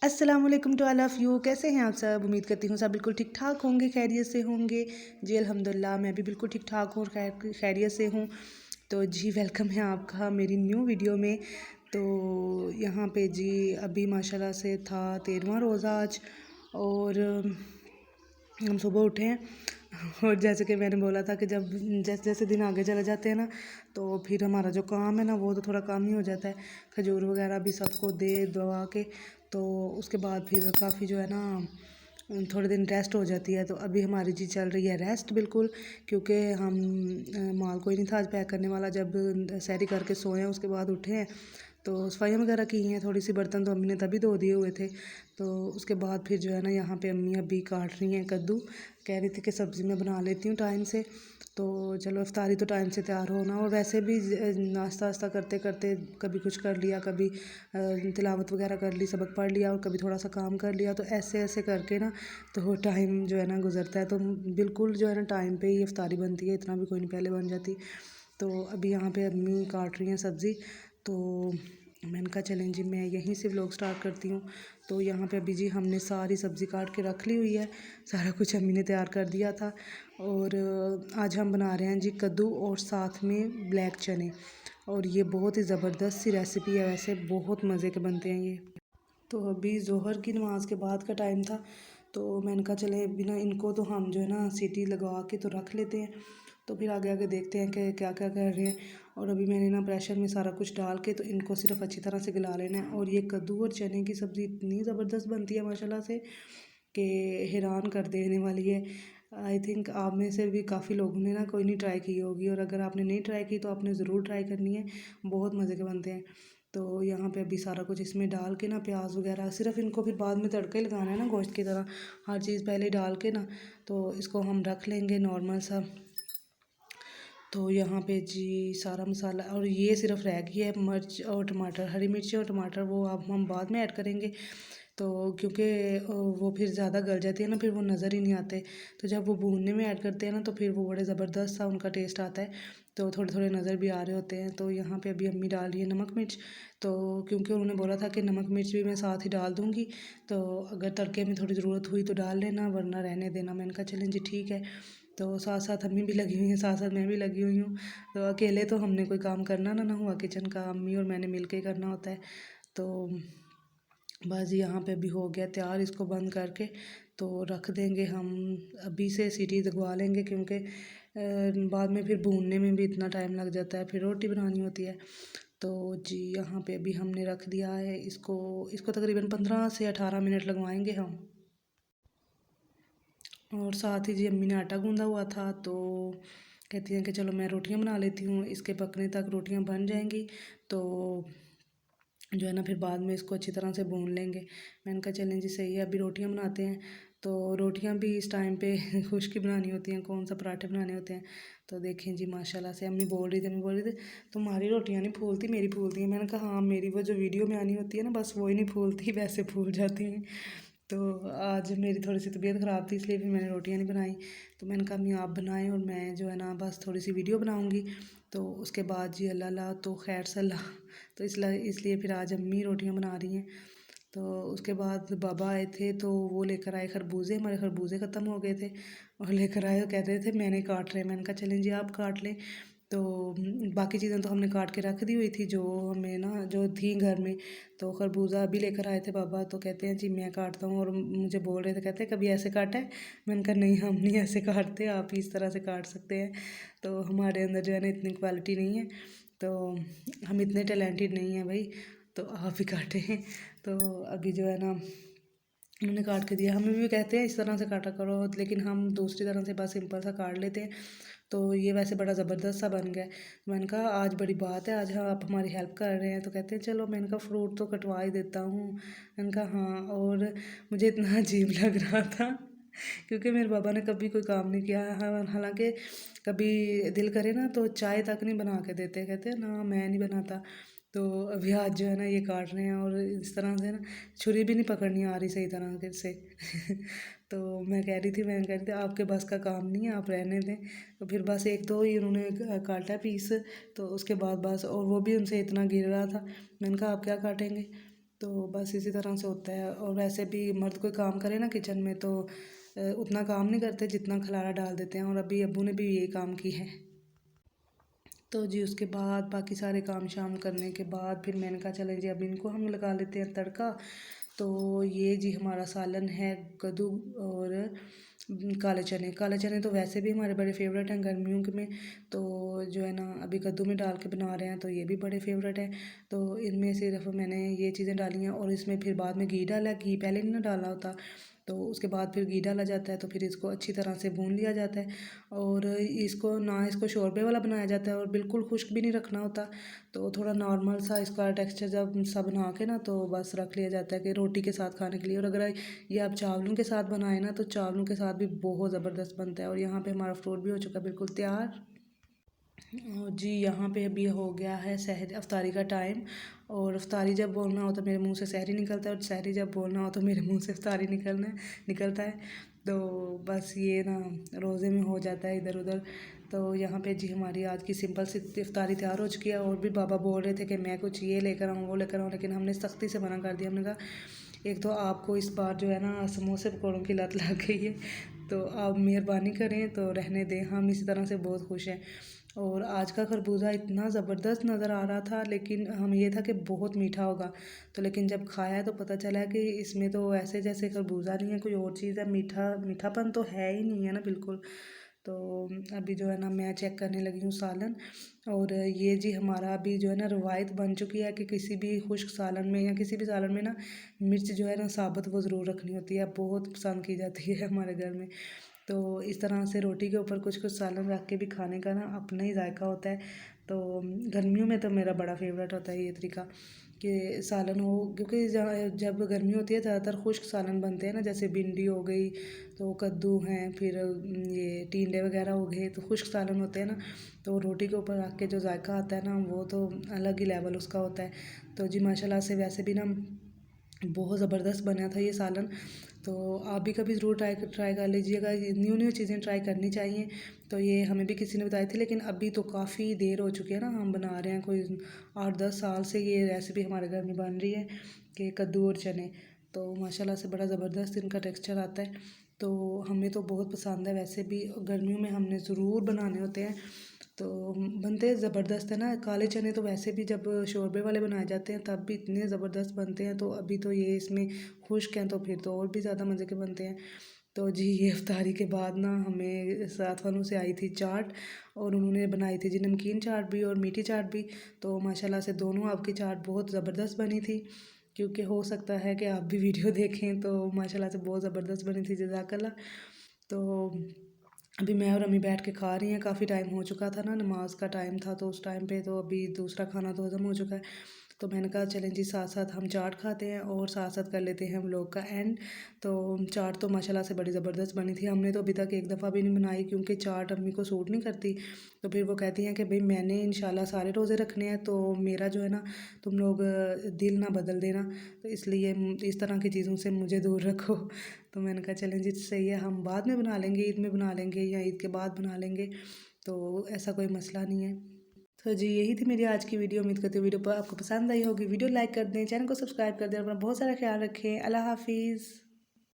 अस्सलाम वालेकुम to all of you. कैसे हैं आप सब? उम्मीद करती हूँ सब बिल्कुल ठीक ठाक होंगे, खैरियत से होंगे। जी अल्हम्दुलिल्लाह मैं भी बिल्कुल ठीक ठाक हूँ और खैरियत से हूँ। तो जी वेलकम है आपका मेरी न्यू वीडियो में। तो यहाँ पे जी अभी माशाल्लाह से था 13वां रोज़ा आज। और हम सुबह उठे हैं और जैसे कि मैंने बोला था कि जब जैसे जैसे दिन आगे चले जाते हैं ना, तो फिर हमारा जो काम है ना वो तो थोड़ा कम ही हो जाता है। खजूर वगैरह भी सबको दे दवा के, तो उसके बाद फिर काफ़ी जो है ना थोड़े दिन रेस्ट हो जाती है। तो अभी हमारी जी चल रही है रेस्ट बिल्कुल, क्योंकि हम माल कोई नहीं था आज पैक करने वाला। जब सैरी करके सोए हैं उसके बाद उठे हैं तो सफाइयाँ वगैरह की हैं, थोड़ी सी बर्तन तो अम्मी ने तभी धो दिए हुए थे। तो उसके बाद फिर जो है ना यहाँ पे अम्मी अभी काट रही हैं कद्दू। कह रही थी कि सब्ज़ी मैं बना लेती हूँ टाइम से, तो चलो इफ्तारी तो टाइम से तैयार होना। और वैसे भी नाश्ता वास्ता करते करते कभी कुछ कर लिया, कभी तिलावत वगैरह कर ली, सबक पढ़ लिया, और कभी थोड़ा सा काम कर लिया। तो ऐसे ऐसे करके ना तो टाइम जो है ना गुजरता है। तो बिल्कुल जो है ना टाइम पे ही इफ्तारी बनती है, इतना भी कोई नहीं पहले बन जाती। तो अभी यहाँ पे अम्मी काट रही हैं सब्ज़ी। तो मैंने कहा चलें जी मैं यहीं से व्लॉग स्टार्ट करती हूँ। तो यहाँ पे अभी जी हमने सारी सब्ज़ी काट के रख ली हुई है, सारा कुछ अम्मी ने तैयार कर दिया था। और आज हम बना रहे हैं जी कद्दू और साथ में ब्लैक चने। और ये बहुत ही ज़बरदस्त सी रेसिपी है, वैसे बहुत मज़े के बनते हैं ये। तो अभी ज़ोहर की नमाज़ के बाद का टाइम था, तो मैंने कहा चले बिना इनको तो हम जो है ना सीटी लगवा के तो रख लेते हैं, तो फिर आगे आगे देखते हैं कि क्या क्या कर रहे हैं। और अभी मैंने ना प्रेशर में सारा कुछ डाल के तो इनको सिर्फ अच्छी तरह से गला लेना है। और ये कद्दू और चने की सब्ज़ी इतनी ज़बरदस्त बनती है माशाल्लाह से कि हैरान कर देने वाली है। आई थिंक आप में से भी काफ़ी लोगों ने ना कोई नहीं ट्राई की होगी, और अगर आपने नहीं ट्राई की तो आपने ज़रूर ट्राई करनी है, बहुत मज़े के बनते हैं। तो यहाँ पे अभी सारा कुछ इसमें डाल के ना प्याज वगैरह, सिर्फ इनको फिर बाद में तड़का ही लगाना है ना गोश्त की तरह, हर चीज़ पहले डाल के ना तो इसको हम रख लेंगे नॉर्मल सा। तो यहाँ पे जी सारा मसाला, और ये सिर्फ रह गई है मिर्च और टमाटर, हरी मिर्ची और टमाटर, वो अब हम बाद में ऐड करेंगे। तो क्योंकि वो फिर ज़्यादा गल जाती है ना, फिर वो नज़र ही नहीं आते। तो जब वो भूनने में ऐड करते हैं ना तो फिर वो बड़े ज़बरदस्त सा उनका टेस्ट आता है, तो थोड़े थोड़े नज़र भी आ रहे होते हैं। तो यहाँ पे अभी अम्मी डाल रही है नमक मिर्च। तो क्योंकि उन्होंने बोला था कि नमक मिर्च भी मैं साथ ही डाल दूँगी, तो अगर तड़के में थोड़ी ज़रूरत हुई तो डाल लेना, वरना रहने देना। मैंने कहा चलें जी ठीक है। तो साथ साथ अम्मी भी लगी हुई हैं, साथ साथ मैं भी लगी हुई हूँ। तो अकेले तो हमने कोई काम करना ना हुआ किचन का, अम्मी और मैंने मिल के ही करना होता है। तो बस यहाँ पे भी हो गया तैयार, इसको बंद करके तो रख देंगे हम। अभी से सीटी लगवा लेंगे, क्योंकि बाद में फिर भूनने में भी इतना टाइम लग जाता है, फिर रोटी बनानी होती है। तो जी यहाँ पे अभी हमने रख दिया है इसको। इसको तकरीबन 15 से 18 मिनट लगवाएंगे हम। और साथ ही जी अम्मी ने आटा गूंदा हुआ था, तो कहती हैं कि चलो मैं रोटियां बना लेती हूँ, इसके पकने तक रोटियां बन जाएंगी। तो जो है ना फिर बाद में इसको अच्छी तरह से भून लेंगे। मैंने कहा चलें जी सही है, अभी रोटियां बनाते हैं। तो रोटियां भी इस टाइम पे खुश्क ही बनानी होती हैं, कौन सा पराठे बनाने होते हैं। तो देखें जी माशाल्लाह से अम्मी बोल रही थी, अम्मी बोल रही थी तुम्हारी रोटियां नहीं फूलती, मेरी फूलती हैं। मैंने कहा हाँ, मेरी वो जो वीडियो में आनी होती है ना बस वो ही नहीं फूलती, वैसे फूल जाती हैं। तो आज मेरी थोड़ी सी तबीयत ख़राब थी, इसलिए फिर मैंने रोटियां नहीं बनाई। तो मैंने कहा अम्मी आप बनाएं और मैं जो है ना बस थोड़ी सी वीडियो बनाऊंगी। तो उसके बाद जी अल्लाह ला तो खैर सल्ला, तो इसलिए फिर आज अम्मी रोटियां बना रही हैं। तो उसके बाद बाबा आए थे, तो वो लेकर आए खरबूजे, हमारे खरबूजे ख़त्म हो गए थे, और लेकर आए कह रहे थे मैंने काट रहे। मैंने कहा चलें जी आप काट लें। तो बाकी चीज़ें तो हमने काट के रख दी हुई थी जो हमें ना जो थी घर में। तो खरबूजा अभी लेकर आए थे बाबा, तो कहते हैं जी मैं काटता हूँ, और मुझे बोल रहे थे, कहते हैं कभी ऐसे काटा है? मैंने कहा नहीं हम नहीं ऐसे काटते, आप ही इस तरह से काट सकते हैं। तो हमारे अंदर जो है ना इतनी क्वालिटी नहीं है, तो हम इतने टैलेंटेड नहीं हैं भाई, तो आप ही काटे हैं। तो अभी जो है ना उन्होंने काट के दिया, हमें भी कहते हैं इस तरह से काटा करो, लेकिन हम दूसरी तरह से बस सिंपल सा काट लेते हैं। तो ये वैसे बड़ा ज़बरदस्त सा बन गया है। मैंने कहा आज बड़ी बात है, आज हाँ आप हमारी हेल्प कर रहे हैं। तो कहते हैं चलो, मैंने कहा फ्रूट तो कटवा ही देता हूँ। मैंने कहा हाँ, और मुझे इतना अजीब लग रहा था क्योंकि मेरे बाबा ने कभी कोई काम नहीं किया है, हालांकि कभी दिल करे ना तो चाय तक नहीं बना के देते, कहते हैं ना मैं नहीं बनाता। तो अभी आज जो है ना ये काट रहे हैं, और इस तरह से ना छुरी भी नहीं पकड़नी आ रही सही तरह से तो मैं कह रही थी आपके बस का काम नहीं है, आप रहने दें। तो फिर बस एक दो ही उन्होंने काटा पीस, तो उसके बाद बस, और वो भी उनसे इतना गिर रहा था। मैंने कहा आप क्या काटेंगे? तो बस इसी तरह से होता है। और वैसे भी मर्द कोई काम करे ना किचन में तो उतना काम नहीं करते जितना खलारा डाल देते हैं, और अभी अब्बू ने भी यही काम की है। तो जी उसके बाद बाकी सारे काम शाम करने के बाद फिर मैंने कहा चलें जी अब इनको हम लगा लेते हैं तड़का। तो ये जी हमारा सालन है कद्दू और काले चने तो वैसे भी हमारे बड़े फेवरेट हैं गर्मियों के में। तो जो है ना अभी कद्दू में डाल के बना रहे हैं तो ये भी बड़े फेवरेट हैं। तो इनमें सिर्फ मैंने ये चीज़ें डाली हैं और इसमें फिर बाद में घी डाला, घी पहले नहीं ना डाला होता, तो उसके बाद फिर घी डाला जाता है। तो फिर इसको अच्छी तरह से भून लिया जाता है और इसको शोरबे वाला बनाया जाता है और बिल्कुल खुश्क भी नहीं रखना होता। तो थोड़ा नॉर्मल सा इसका टेक्सचर जब सा बना के ना तो बस रख लिया जाता है कि रोटी के साथ खाने के लिए। और अगर ये आप चावलों के साथ बनाए ना तो चावलों के साथ भी बहुत ज़बरदस्त बनता है। और यहाँ पे हमारा फ्रूट भी हो चुका है बिल्कुल तैयार। और जी यहाँ पे अभी हो गया है सहर अफ्तारी का टाइम। और अफ्तारी जब बोलना हो तो मेरे मुंह से सहरी निकलता है, और सहरी जब बोलना हो तो मेरे मुंह से अफ्तारी निकलता है। तो बस ये ना रोज़े में हो जाता है इधर उधर। तो यहाँ पे जी हमारी आज की सिंपल सी इफ्तारी तैयार हो चुकी है। और भी बाबा बोल रहे थे कि मैं कुछ ये लेकर आऊँ वो लेकर आऊँ, लेकिन हमने सख्ती से मना कर दिया। हमने कहा एक तो आपको इस बार जो है ना समोसे पकौड़ों की लत लग गई है, तो आप मेहरबानी करें तो रहने दें, हम इसी तरह से बहुत खुश हैं। और आज का खरबूजा इतना ज़बरदस्त नज़र आ रहा था, लेकिन हम ये था कि बहुत मीठा होगा। तो लेकिन जब खाया तो पता चला कि इसमें तो ऐसे जैसे खरबूजा नहीं है, कोई और चीज़ है। मीठापन तो है ही नहीं है ना बिल्कुल। तो अभी जो है ना मैं चेक करने लगी हूँ सालन। और ये जी हमारा अभी जो है ना रवायत बन चुकी है कि किसी भी खुश्क सालन में या किसी भी सालन में ना मिर्च जो है ना साबुत वो ज़रूर रखनी होती है, बहुत पसंद की जाती है हमारे घर में। तो इस तरह से रोटी के ऊपर कुछ कुछ सालन रख के भी खाने का ना अपना ही जायका होता है। तो गर्मियों में तो मेरा बड़ा फेवरेट होता है ये तरीका कि सालन हो, क्योंकि जब गर्मी होती है ज़्यादातर खुश्क सालन बनते हैं ना, जैसे भिंडी हो गई, तो कद्दू हैं, फिर ये टिंडे वगैरह हो गए, तो खुश्क सालन होते हैं ना। तो रोटी के ऊपर रख के जो जायका आता है ना वो तो अलग ही लेवल उसका होता है। तो जी माशाल्लाह से वैसे भी ना बहुत ज़बरदस्त बना था ये सालन। तो आप भी कभी ज़रूर ट्राई कर लीजिएगा, न्यू न्यू चीज़ें ट्राई करनी चाहिए। तो ये हमें भी किसी ने बताई थी, लेकिन अभी तो काफ़ी देर हो चुकी है ना, हम बना रहे हैं कोई 8-10 साल से ये रेसिपी हमारे घर में बन रही है कि कद्दू और चने। तो माशाल्लाह से बड़ा ज़बरदस्त इनका टेक्सचर आता है। तो हमें तो बहुत पसंद है, वैसे भी गर्मियों में हमने ज़रूर बनाने होते हैं। तो बनते ज़बरदस्त है ना। काले चने तो वैसे भी जब शोरबे वाले बनाए जाते हैं तब भी इतने ज़बरदस्त बनते हैं, तो अभी तो ये इसमें खुश्क हैं तो फिर तो और भी ज़्यादा मज़े के बनते हैं। तो जी ये इफ्तारी के बाद ना हमें साथ वालों से आई थी चाट, और उन्होंने बनाई थी जी नमकीन चाट भी और मीठी चाट भी। तो माशाल्लाह से दोनों आपकी चाट बहुत ज़बरदस्त बनी थी, क्योंकि हो सकता है कि आप भी वीडियो देखें, तो माशाल्लाह से बहुत ज़बरदस्त बनी थी, जज़ाकल्लाह। तो अभी मैं और अम्मी बैठ के खा रही हैं, काफ़ी टाइम हो चुका था ना, नमाज का टाइम था, तो उस टाइम पे तो अभी दूसरा खाना तो हज़म हो चुका है। तो मैंने कहा चलें जी साथ साथ हम चाट खाते हैं और साथ साथ कर लेते हैं हम लोग का एंड। तो चाट तो माशाल्लाह से बड़ी ज़बरदस्त बनी थी। हमने तो अभी तक एक दफ़ा भी नहीं बनाई, क्योंकि चाट अम्मी को सूट नहीं करती। तो फिर वो कहती हैं कि भाई मैंने इंशाल्लाह सारे रोज़े रखने हैं, तो मेरा जो है ना तुम लोग दिल ना बदल देना, तो इसलिए इस तरह की चीज़ों से मुझे दूर रखो। तो मैंने कहा चलें जी सही है, हम बाद में बना लेंगे, ईद में बना लेंगे या ईद के बाद बना लेंगे, तो ऐसा कोई मसला नहीं है। तो जी यही थी मेरी आज की वीडियो। उम्मीद करती हूँ वीडियो पर आपको पसंद आई होगी। वीडियो लाइक कर दें, चैनल को सब्सक्राइब कर दें, अपना बहुत सारा ख्याल रखें। अल्लाह हाफिज़।